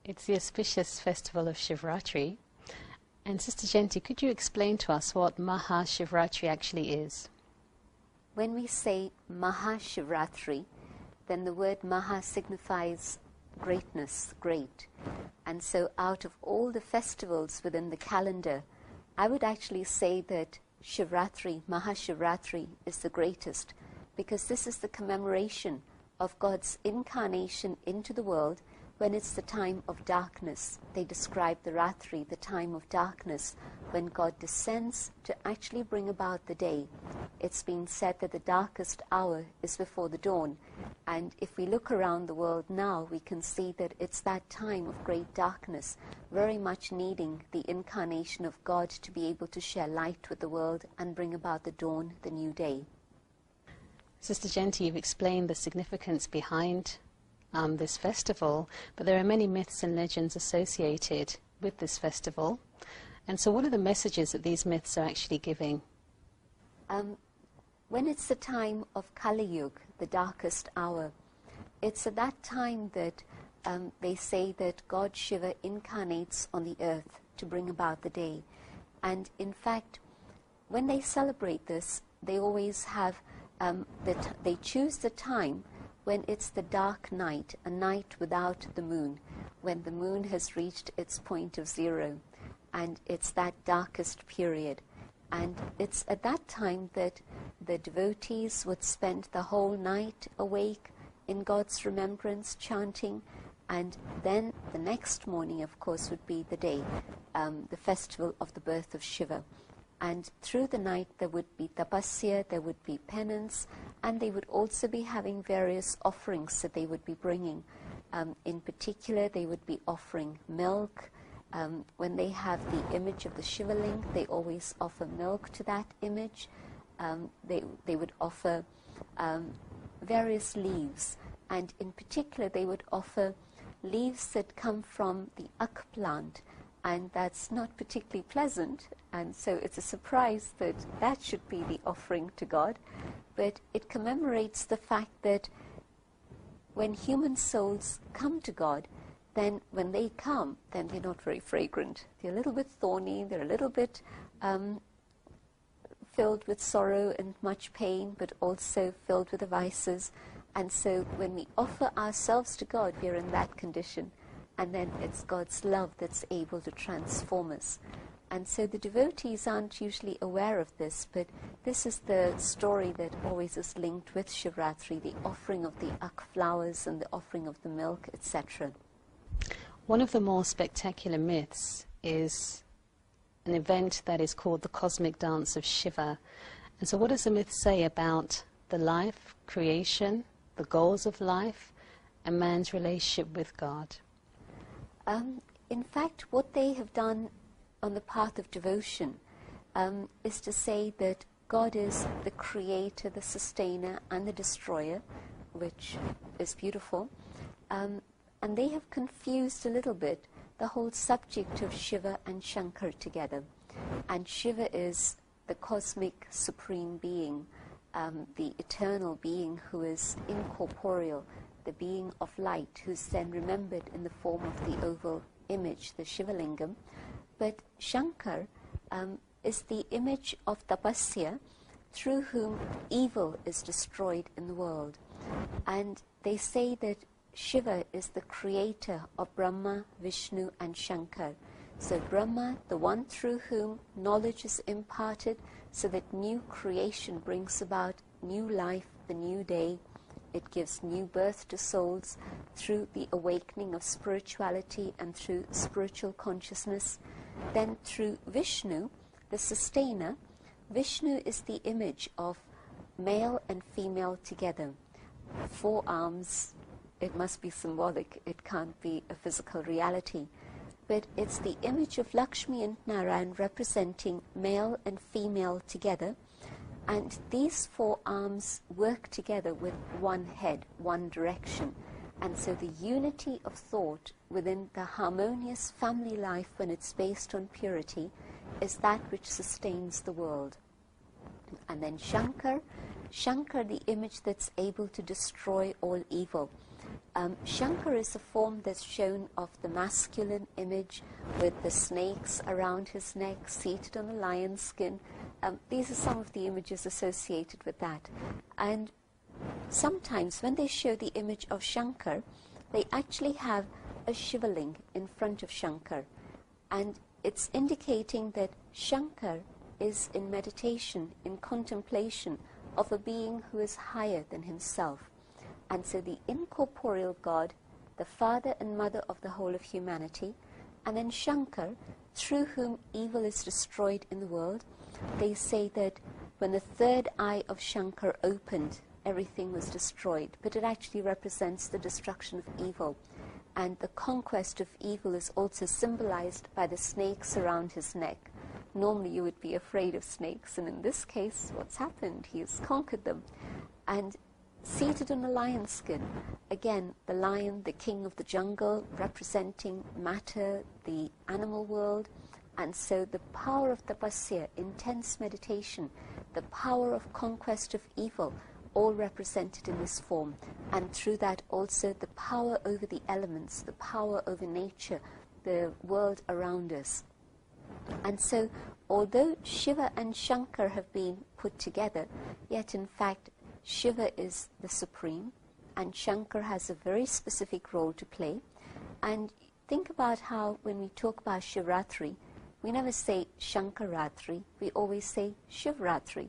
It's the auspicious festival of Shia Ratri. And Sister Genti, could you explain to us what Shivratri actually is? When we say Shivratri, then the word Maha signifies greatness, great. And so out of all the festivals within the calendar, I would actually say that Shivratri, Shivratri, is the greatest, because this is the commemoration of God's incarnation into the world when it's the time of darkness. They describe the Ratri, the time of darkness, when God descends to actually bring about the day. It's been said that the darkest hour is before the dawn. And if we look around the world now, we can see that it's that time of great darkness, very much needing the incarnation of God to be able to share light with the world and bring about the dawn, the new day. Sister Genti, you've explained the significance behind this festival, but there are many myths and legends associated with this festival. And so what are the messages that these myths are actually giving? When it's the time of Kali Yuga, the darkest hour, it's at that time that they say that God Shiva incarnates on the earth to bring about the day. And in fact, when they celebrate this, they always have, they choose the time when it's the dark night, a night without the moon, when the moon has reached its point of zero, and it's that darkest period. And it's at that time that the devotees would spend the whole night awake in God's remembrance, chanting, and then the next morning, of course, would be the day, the festival of the birth of Shiva. And through the night there would be tapasya, there would be penance, and they would also be having various offerings that they would be bringing. In particular, they would be offering milk. When they have the image of the Shivaling, they always offer milk to that image. They would offer various leaves, and in particular they would offer leaves that come from the ak plant, and that's not particularly pleasant, and so it's a surprise that that should be the offering to God. But it commemorates the fact that when human souls come to God, then when they come, then they're not very fragrant. They're a little bit thorny, they're a little bit filled with sorrow and much pain, but also filled with the vices. And so when we offer ourselves to God, we're in that condition. And then it's God's love that's able to transform us. And so the devotees aren't usually aware of this, but this is the story that always is linked with Shivratri, the offering of the ak flowers and the offering of the milk, etc. One of the more spectacular myths is an event that is called the cosmic dance of Shiva. And so what does the myth say about the life, creation, the goals of life, and man's relationship with God? In fact, what they have done on the path of devotion is to say that God is the creator, the sustainer, and the destroyer, which is beautiful. And they have confused a little bit the whole subject of Shiva and Shankar together. And Shiva is the cosmic supreme being, the eternal being who is incorporeal, the being of light, who's then remembered in the form of the oval image, the Shivalingam. But Shankar is the image of tapasya, through whom evil is destroyed in the world. And they say that Shiva is the creator of Brahma, Vishnu, and Shankar. So Brahma, the one through whom knowledge is imparted, so that new creation brings about new life, the new day. It gives new birth to souls through the awakening of spirituality and through spiritual consciousness. Then through Vishnu, the sustainer, Vishnu is the image of male and female together. 4 arms, it must be symbolic, it can't be a physical reality. But it's the image of Lakshmi and Narayan representing male and female together. And these 4 arms work together with one head, one direction. And so the unity of thought within the harmonious family life, when it's based on purity, is that which sustains the world. And then Shankar, the image that's able to destroy all evil. Shankar is a form that's shown of the masculine image with the snakes around his neck, seated on a lion's skin. These are some of the images associated with that. And sometimes when they show the image of Shankar, they actually have a Shivaling in front of Shankar. And it's indicating that Shankar is in meditation, in contemplation of a being who is higher than himself. And so the incorporeal God, the father and mother of the whole of humanity, and then Shankar, through whom evil is destroyed in the world. They say that when the third eye of Shankar opened, everything was destroyed, but it actually represents the destruction of evil. And the conquest of evil is also symbolized by the snakes around his neck. Normally you would be afraid of snakes, and in this case, what's happened? He has conquered them. And seated on a lion's skin, again, the lion, the king of the jungle, representing matter, the animal world. And so the power of tapasya, intense meditation, the power of conquest of evil, all represented in this form. And through that also the power over the elements, the power over nature, the world around us. And so, although Shiva and Shankar have been put together, yet in fact Shiva is the supreme, and Shankar has a very specific role to play. And think about how when we talk about Shia Ratri, we never say Shankar Ratri, we always say Shiv Ratri.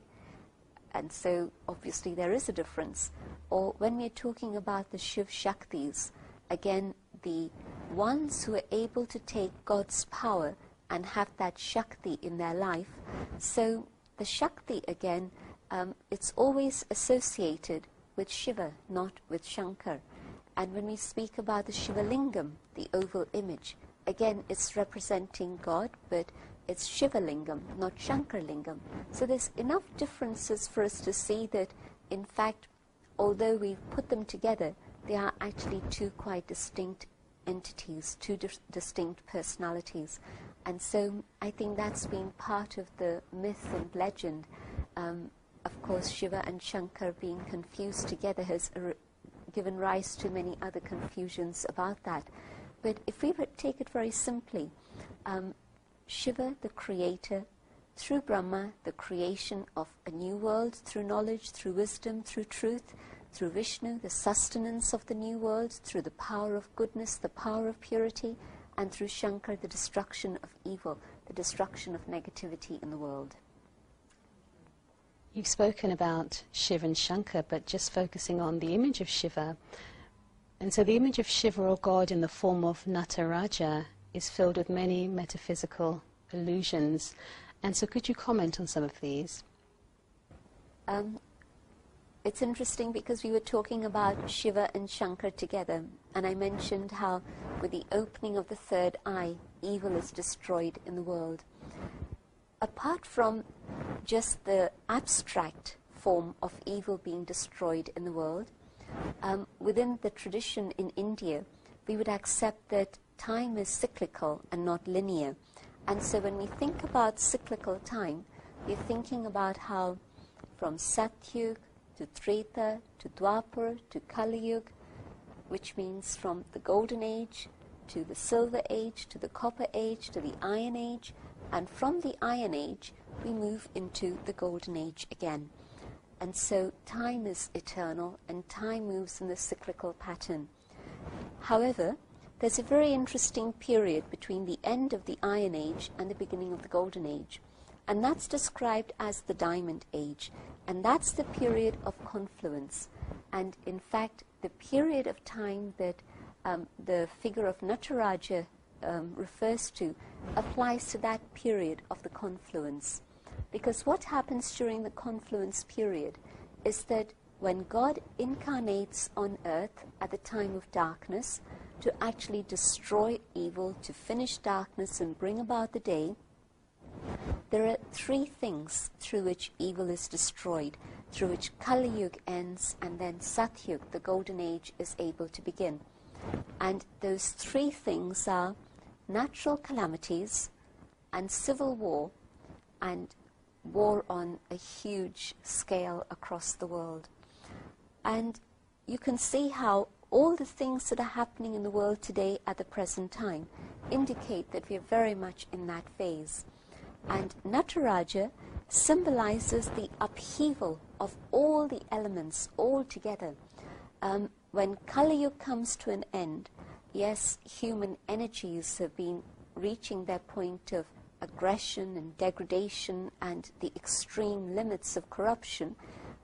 And so obviously there is a difference. Or when we're talking about the Shiv Shaktis, again, the ones who are able to take God's power and have that Shakti in their life. So the Shakti, again, it's always associated with Shiva, not with Shankar. And when we speak about the Shiva Lingam, the oval image, again, it's representing God, but it's Shiva Lingam, not Shankar Lingam. So there's enough differences for us to see that, in fact, although we've put them together, they are actually two quite distinct entities, two distinct personalities. And so I think that's been part of the myth and legend. Of course, Shiva and Shankar being confused together has given rise to many other confusions about that. But if we would take it very simply, Shiva, the creator, through Brahma, the creation of a new world, through knowledge, through wisdom, through truth, through Vishnu, the sustenance of the new world, through the power of goodness, the power of purity, and through Shankar, the destruction of evil, the destruction of negativity in the world. You've spoken about Shiva and Shankar, but just focusing on the image of Shiva. And so the image of Shiva, or God, in the form of Nataraja is filled with many metaphysical allusions. And so could you comment on some of these? It's interesting because we were talking about Shiva and Shankar together, and I mentioned how with the opening of the third eye, evil is destroyed in the world. Apart from just the abstract form of evil being destroyed in the world, within the tradition in India, we would accept that time is cyclical and not linear. And so when we think about cyclical time, we're thinking about how from Satyug to Treta to Dwapar to Kali Yuga, which means from the Golden Age to the Silver Age to the Copper Age to the Iron Age, and from the Iron Age we move into the Golden Age again. And so time is eternal, and time moves in the cyclical pattern. However, there's a very interesting period between the end of the Iron Age and the beginning of the Golden Age, and that's described as the Diamond Age, and that's the period of confluence. And in fact, the period of time that the figure of Nataraja refers to applies to that period of the confluence. Because what happens during the confluence period is that when God incarnates on earth at the time of darkness to actually destroy evil, to finish darkness and bring about the day, there are three things through which evil is destroyed, through which Kali Yuga ends, and then Satyug, the Golden Age, is able to begin. And those three things are natural calamities and civil war, and war on a huge scale across the world. And you can see how all the things that are happening in the world today at the present time indicate that we are very much in that phase. And Nataraja symbolizes the upheaval of all the elements all together. When Kali Yuga comes to an end, yes, human energies have been reaching their point of aggression and degradation and the extreme limits of corruption.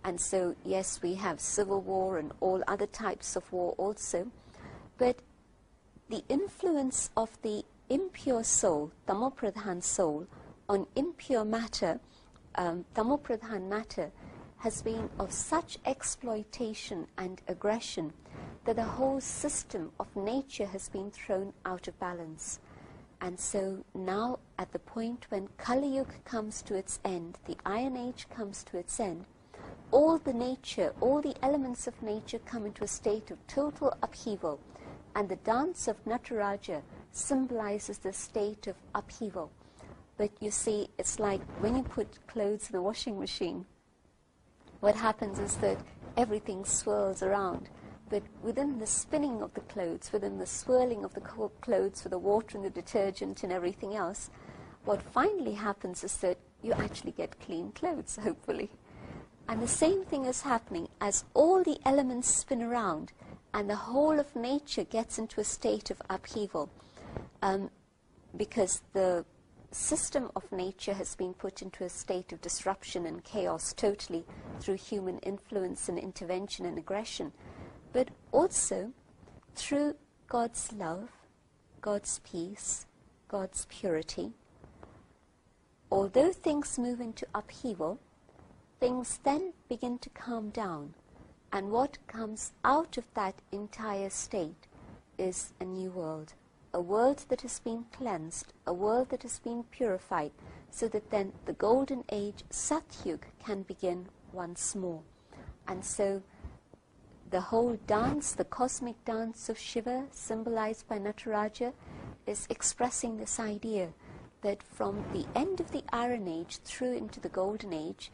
And so, yes, we have civil war and all other types of war also. But the influence of the impure soul, Tamopradhan soul, on impure matter, Tamopradhan matter, has been of such exploitation and aggression that the whole system of nature has been thrown out of balance. And so now, at the point when Kali Yuga comes to its end, the Iron Age comes to its end, all the nature, all the elements of nature come into a state of total upheaval. And the dance of Nataraja symbolizes the state of upheaval. But you see, it's like when you put clothes in a washing machine, what happens is that everything swirls around. But within the spinning of the clothes, within the swirling of the clothes with the water and the detergent and everything else, what finally happens is that you actually get clean clothes, hopefully. And the same thing is happening as all the elements spin around and the whole of nature gets into a state of upheaval, because the system of nature has been put into a state of disruption and chaos totally through human influence and intervention and aggression, but also through God's love, God's peace, God's purity. Although things move into upheaval, things then begin to calm down, and what comes out of that entire state is a new world. A world that has been cleansed, a world that has been purified, so that then the golden age, Satyug, can begin once more. And so the whole dance, the cosmic dance of Shiva, symbolized by Nataraja, is expressing this idea that from the end of the Iron Age through into the Golden Age,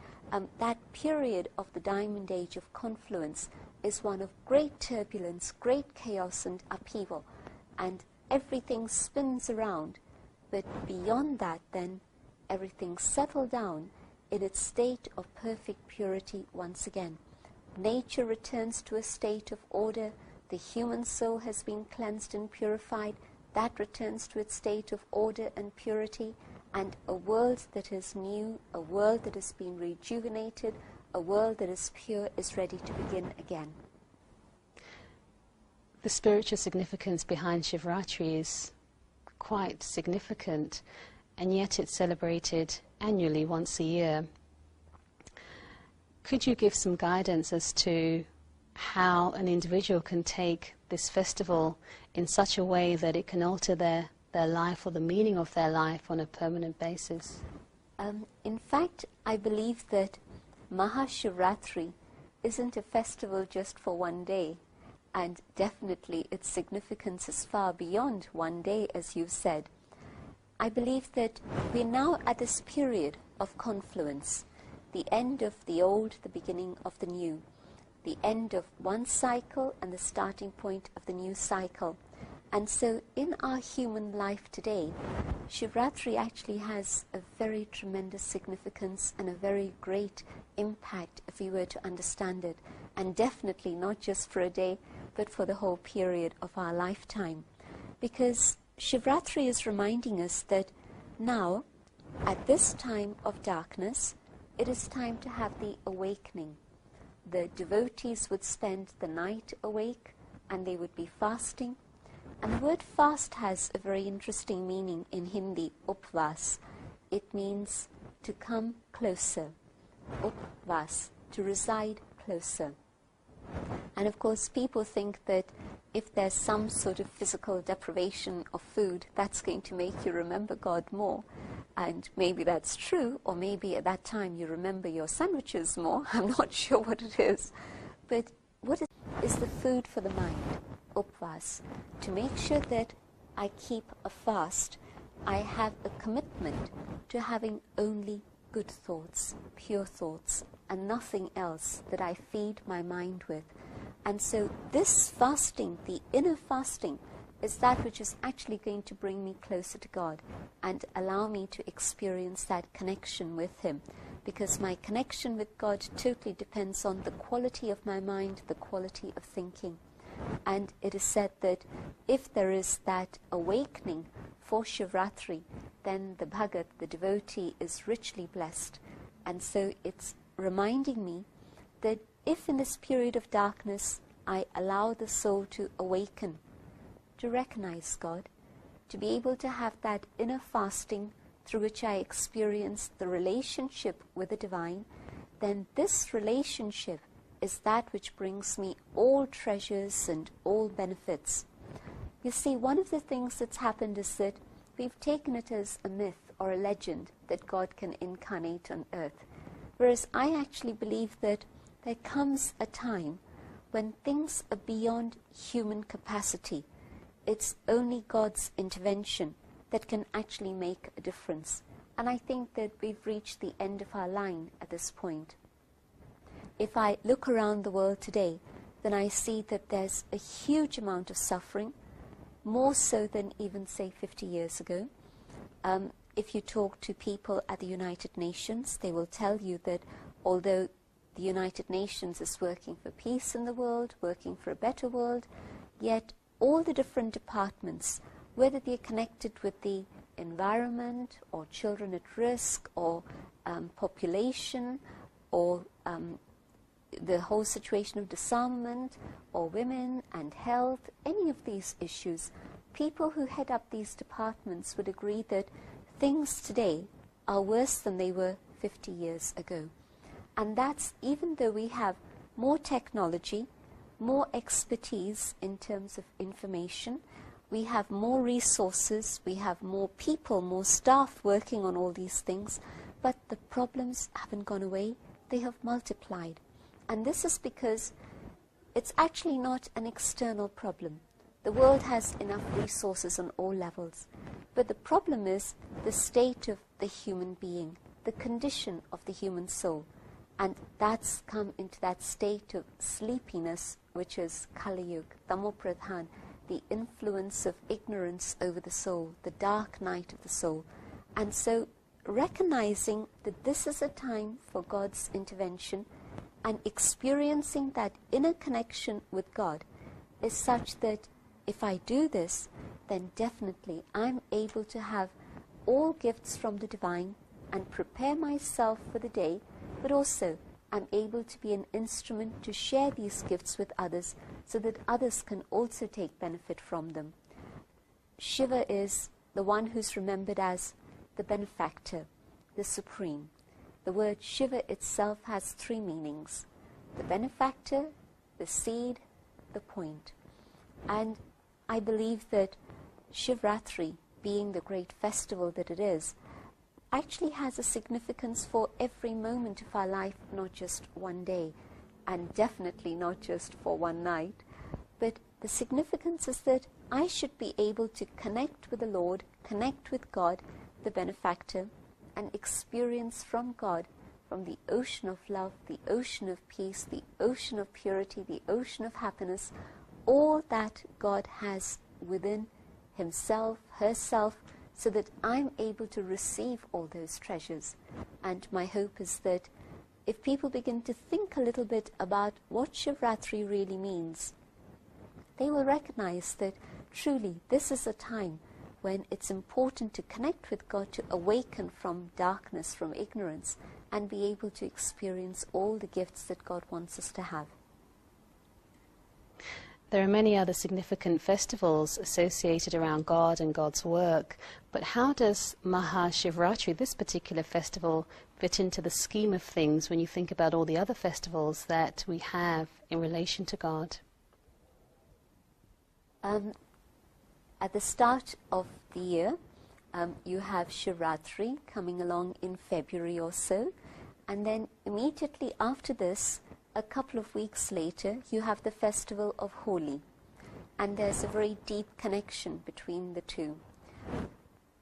that period of the Diamond Age of confluence is one of great turbulence, great chaos and upheaval. And everything spins around, but beyond that then everything settled down in its state of perfect purity once again. Nature returns to a state of order, the human soul has been cleansed and purified, that returns to its state of order and purity, and a world that is new, a world that has been rejuvenated, a world that is pure is ready to begin again. The spiritual significance behind Shia Ratri is quite significant, and yet it's celebrated annually once a year. Could you give some guidance as to how an individual can take this festival in such a way that it can alter their life or the meaning of their life on a permanent basis? In fact, I believe that Mahashivratri isn't a festival just for one day. And definitely its significance is far beyond one day, as you've said. I believe that we're now at this period of confluence, the end of the old, the beginning of the new, the end of one cycle and the starting point of the new cycle. And so in our human life today, Shivratri actually has a very tremendous significance and a very great impact if we were to understand it, and definitely not just for a day, but for the whole period of our lifetime. Because Shivratri is reminding us that now, at this time of darkness, it is time to have the awakening. The devotees would spend the night awake and they would be fasting. And the word fast has a very interesting meaning in Hindi, upvas. It means to come closer. Upvas, to reside closer. And of course, people think that if there's some sort of physical deprivation of food, that's going to make you remember God more. And maybe that's true, or maybe at that time you remember your sandwiches more. I'm not sure what it is. But what is the food for the mind? Upvas. To make sure that I keep a fast, I have a commitment to having only good thoughts, pure thoughts, and nothing else that I feed my mind with. And so this fasting, the inner fasting, is that which is actually going to bring me closer to God and allow me to experience that connection with Him. Because my connection with God totally depends on the quality of my mind, the quality of thinking. And it is said that if there is that awakening for Shia Ratri, then the Bhagat, the devotee, is richly blessed. And so it's reminding me that if in this period of darkness I allow the soul to awaken, to recognize God, to be able to have that inner fasting through which I experience the relationship with the divine, then this relationship is that which brings me all treasures and all benefits. You see, one of the things that's happened is that we've taken it as a myth or a legend that God can incarnate on earth, whereas I actually believe that there comes a time when things are beyond human capacity. It's only God's intervention that can actually make a difference. And I think that we've reached the end of our line at this point. If I look around the world today, then I see that there's a huge amount of suffering, more so than even, say, 50 years ago. If you talk to people at the United Nations, they will tell you that although the United Nations is working for peace in the world, working for a better world, yet all the different departments, whether they're connected with the environment or children at risk or population or the whole situation of disarmament or women and health, any of these issues, people who head up these departments would agree that things today are worse than they were 50 years ago. And that's even though we have more technology, more expertise in terms of information, we have more resources, we have more people, more staff working on all these things, but the problems haven't gone away, they have multiplied. And this is because it's actually not an external problem. The world has enough resources on all levels. But the problem is the state of the human being, the condition of the human soul. And that's come into that state of sleepiness, which is Kali Yuga, Tamopradhan, the influence of ignorance over the soul, the dark night of the soul. And so recognizing that this is a time for God's intervention and experiencing that inner connection with God is such that if I do this, then definitely I'm able to have all gifts from the divine and prepare myself for the day, but also I'm able to be an instrument to share these gifts with others so that others can also take benefit from them. Shiva is the one who's remembered as the benefactor, the supreme. The word Shiva itself has three meanings: the benefactor, the seed, the point. And I believe that Shia Ratri, being the great festival that it is, actually has a significance for every moment of our life, not just one day, and definitely not just for one night. But the significance is that I should be able to connect with the Lord, connect with God, the benefactor, and experience from God, from the ocean of love, the ocean of peace, the ocean of purity, the ocean of happiness, all that God has within Himself, herself, so that I'm able to receive all those treasures. And my hope is that if people begin to think a little bit about what Shia Ratri really means, they will recognize that truly this is a time when it's important to connect with God, to awaken from darkness, from ignorance, and be able to experience all the gifts that God wants us to have. There are many other significant festivals associated around God and God's work, but how does Mahashivratri, this particular festival, fit into the scheme of things when you think about all the other festivals that we have in relation to God? At the start of the year, you have Shia Ratri coming along in February or so, and then immediately after this, a couple of weeks later, you have the festival of Holi, and there's a very deep connection between the two.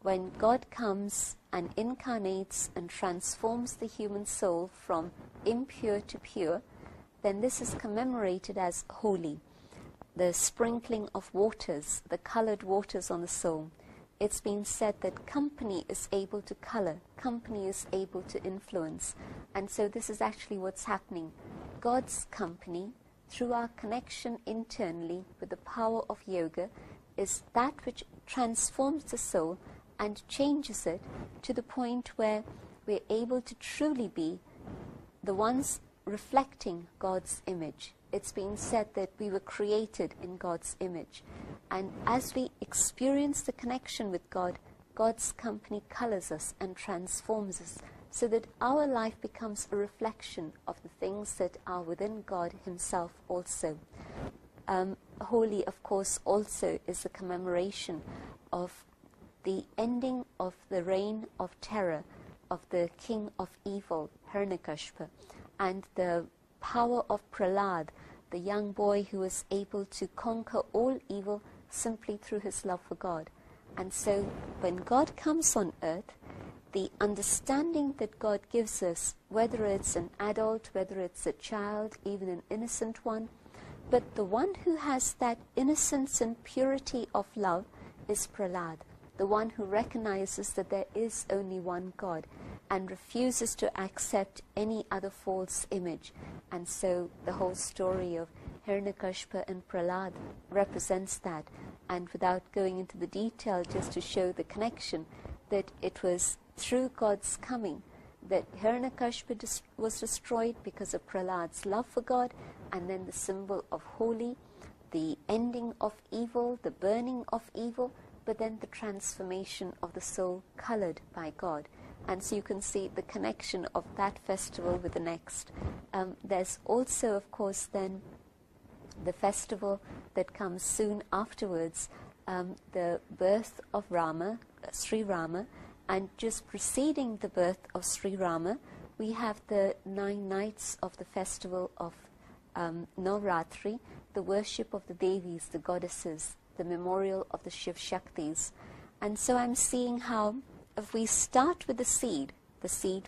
When God comes and incarnates and transforms the human soul from impure to pure, then this is commemorated as Holi, the sprinkling of waters, the colored waters on the soul. It's been said that company is able to color, company is able to influence. And so this is actually what's happening. God's company, through our connection internally with the power of yoga, is that which transforms the soul and changes it to the point where we're able to truly be the ones reflecting God's image. It's been said that we were created in God's image. And as we experience the connection with God, God's company colors us and transforms us so that our life becomes a reflection of the things that are within God himself also. Holi, of course, also is a commemoration of the ending of the reign of terror of the king of evil, Hiranyakashipu, and the power of Prahlad, the young boy who was able to conquer all evil simply through his love for God. And so when God comes on earth, the understanding that God gives us, whether it's an adult, whether it's a child, even an innocent one, but the one who has that innocence and purity of love is Prahlad, the one who recognizes that there is only one God and refuses to accept any other false image. And so the whole story of Hiranyakashipu and Prahlad represents that. And without going into the detail, just to show the connection, that it was through God's coming that Hiranyakashipu was destroyed because of Prahlad's love for God, and then the symbol of Holi, the ending of evil, the burning of evil, but then the transformation of the soul colored by God. And so you can see the connection of that festival with the next. There's also, of course, then the festival that comes soon afterwards, the birth of Rama, Sri Rama, and just preceding the birth of Sri Rama, we have the 9 nights of the festival of Navratri, the worship of the Devis, the goddesses, the memorial of the Shiv Shaktis. And so I'm seeing how if we start with the seed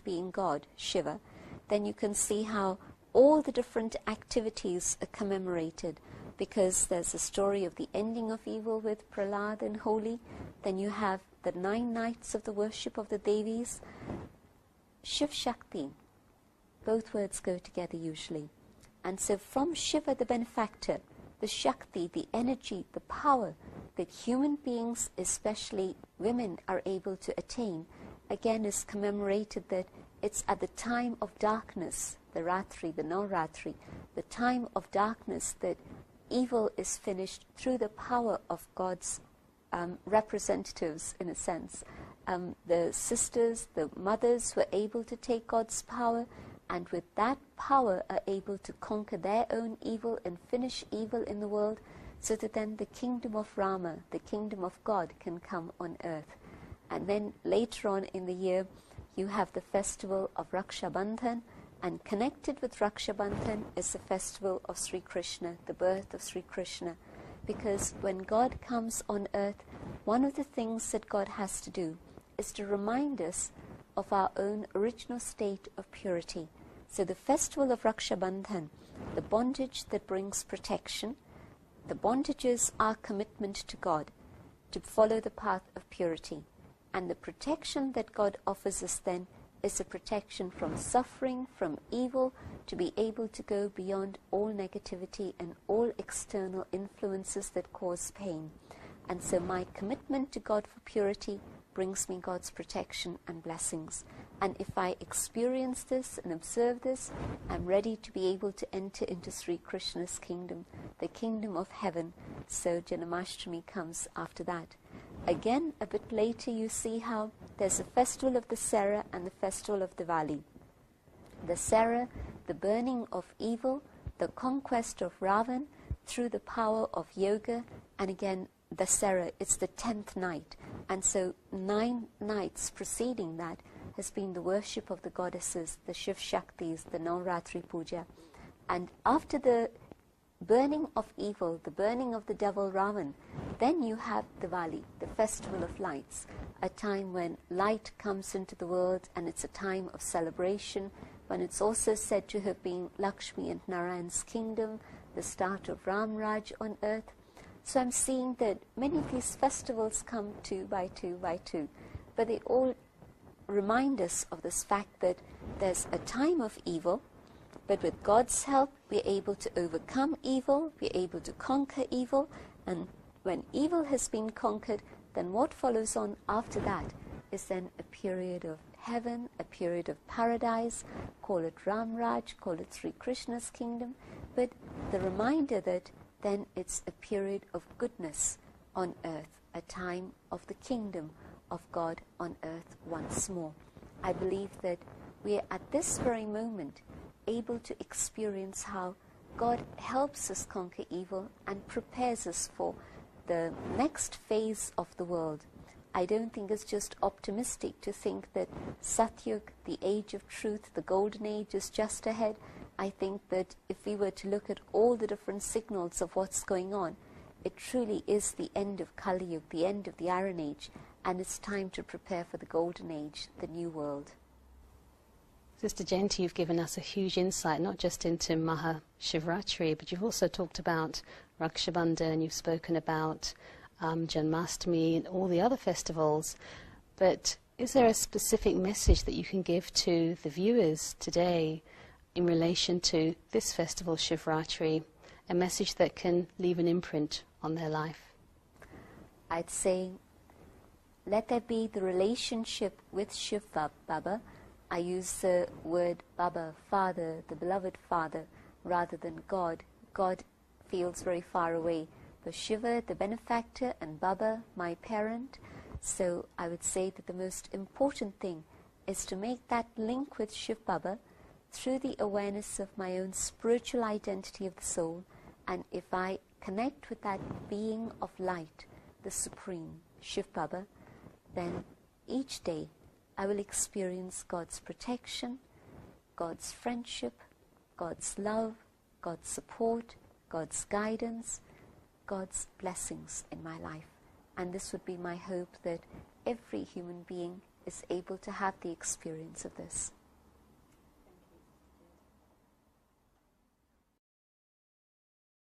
being God, Shiva, then you can see how all the different activities are commemorated, because there's a story of the ending of evil with Prahlad and Holi. Then you have the 9 nights of the worship of the Devis. Shiv Shakti, both words go together usually. And so from Shiva, the benefactor, the Shakti, the energy, the power that human beings, especially women, are able to attain, again is commemorated that it's at the time of darkness, the Ratri, the Navratri, the time of darkness, that evil is finished through the power of God's representatives, in a sense. The sisters, the mothers were able to take God's power, and with that power are able to conquer their own evil and finish evil in the world, so that then the kingdom of Rama, the kingdom of God, can come on earth. And then later on in the year, you have the festival of Raksha Bandhan, and connected with Raksha Bandhan is the festival of Sri Krishna, the birth of Sri Krishna. Because when God comes on earth, one of the things that God has to do is to remind us of our own original state of purity. So the festival of Raksha Bandhan, the bondage that brings protection, the bondages are commitment to God, to follow the path of purity. And the protection that God offers us then is a protection from suffering, from evil, to be able to go beyond all negativity and all external influences that cause pain. And so my commitment to God for purity brings me God's protection and blessings. And if I experience this and observe this, I'm ready to be able to enter into Sri Krishna's kingdom, the kingdom of heaven. So Janmashtami comes after that. Again, a bit later, you see how there's a festival of the Sera and the festival of Diwali. The Sera, the burning of evil, the conquest of Ravan through the power of yoga, and again, the Sera, it's the 10th night. And so 9 nights preceding that has been the worship of the goddesses, the Shiv Shaktis, the Navratri Puja. And after the burning of evil, the burning of the devil Ravan, then you have Diwali, the festival of lights, a time when light comes into the world, and it's a time of celebration when it's also said to have been Lakshmi and Narayan's kingdom, the start of Ram Raj on earth. So I'm seeing that many of these festivals come two by two by two, but they all remind us of this fact that there's a time of evil, but with God's help we're able to overcome evil, we're able to conquer evil, and when evil has been conquered, then what follows on after that is then a period of heaven, a period of paradise, call it Ram Raj, call it Sri Krishna's kingdom, but the reminder that then it's a period of goodness on earth, a time of the kingdom of God on earth once more. I believe that we are at this very moment able to experience how God helps us conquer evil and prepares us for the next phase of the world. I don't think it's just optimistic to think that Satyug, the age of truth, the golden age, is just ahead. I think that if we were to look at all the different signals of what's going on, it truly is the end of Kali Yuga, the end of the Iron Age, and it's time to prepare for the golden age, the new world. Sister Jayanti, you've given us a huge insight, not just into Maha Shivratri, but you've also talked about Raksha Bandhan, you've spoken about Janmashtami and all the other festivals. But is there a specific message that you can give to the viewers today in relation to this festival, Shivratri, a message that can leave an imprint on their life? I'd say, let there be the relationship with Shiv Baba. I use the word Baba, Father, the beloved Father, rather than God. God feels very far away. For Shiva, the benefactor, and Baba, my parent. So I would say that the most important thing is to make that link with Shiv Baba through the awareness of my own spiritual identity of the soul. And if I connect with that being of light, the Supreme, Shiv Baba, then each day I will experience God's protection, God's friendship, God's love, God's support, God's guidance, God's blessings in my life. And this would be my hope, that every human being is able to have the experience of this.